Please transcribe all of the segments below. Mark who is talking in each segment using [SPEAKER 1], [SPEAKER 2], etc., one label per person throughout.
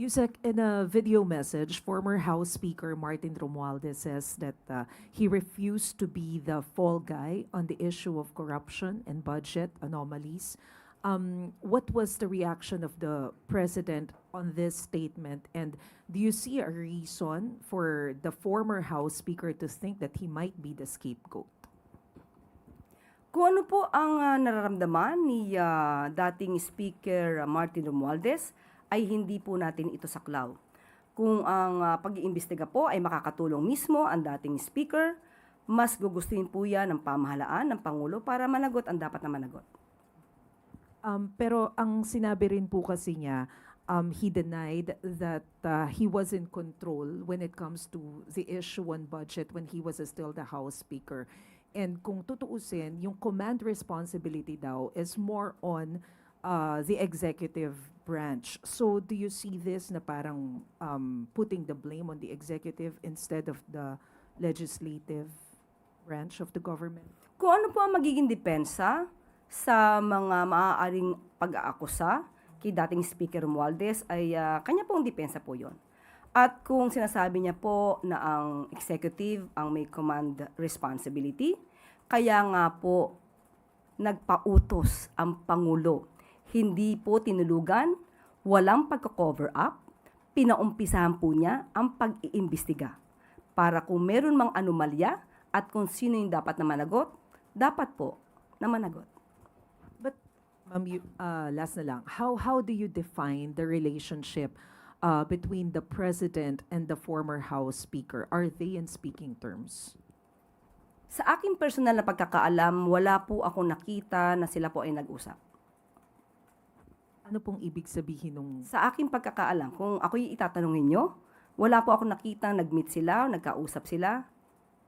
[SPEAKER 1] Yusek, in a video message, former House Speaker Martin Romualdez says that he refused to be the fall guy on the issue of corruption and budget anomalies. What was the reaction of the president on this statement? And do you see a reason for the former House Speaker to think that he might be the scapegoat?
[SPEAKER 2] Kung ano po ang nararamdaman ni dating Speaker Martin Romualdez, ay hindi po natin ito saklaw. Kung ang pag-iimbestiga po ay makakatulong mismo ang dating Speaker, mas gugustuhin po yan ng pamahalaan ng Pangulo para managot ang dapat na managot.
[SPEAKER 1] Pero ang sinabi rin po kasi niya, he denied that he was in control when it comes to the issue on budget when he was still the House Speaker. And kung tutuusin, yung command responsibility daw is more on the executive branch. So do you see this na parang putting the blame on the executive instead of the legislative branch of the government?
[SPEAKER 2] Kung ano po ang magiging depensa sa mga maaaring pag-aakusa kay dating Speaker Romualdez ay kanya pong depensa po yon. At kung sinasabi niya po na ang executive ang may command responsibility, kaya nga po nagpautos ang Pangulo. Hindi po tinulugan, walang pagka-cover up, pinaumpisahan po niya ang pag-iimbestiga. Para kung meron mang anomalya at kung sino yung dapat na managot, dapat po na managot.
[SPEAKER 1] But, ma'am, last na lang, how do you define the relationship between the president and the former House Speaker? Are they in speaking terms?
[SPEAKER 2] Sa aking personal na pagkakaalam, wala po ako nakita na sila po ay nag-usap.
[SPEAKER 1] Ano pong ibig sabihin nung...
[SPEAKER 2] Sa aking pagkakaalam, kung ako'y itatanungin nyo, wala po ako nakita nag-meet sila, nagkausap sila.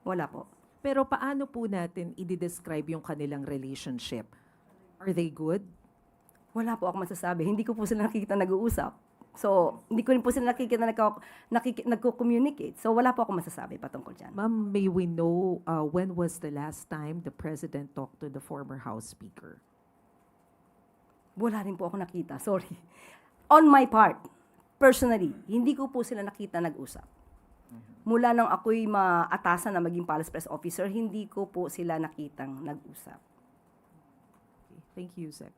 [SPEAKER 2] Wala po.
[SPEAKER 1] Pero paano po natin i-describe yung kanilang relationship? Are they good?
[SPEAKER 2] Wala po ako masasabi. Hindi ko po sila nakikita nag-uusap. So, hindi ko rin po sila nakikita nagko-communicate. So, wala po ako masasabi patungkol dyan.
[SPEAKER 1] Ma'am, may we know when was the last time the president talked to the former House Speaker?
[SPEAKER 2] Wala rin po ako nakita. Sorry. On my part, personally, hindi ko po sila nakita nag-usap. Mula nang ako'y maatasan na maging Palace Press Officer, hindi ko po sila nakitang nag-usap.
[SPEAKER 1] Okay. Thank you, Sec.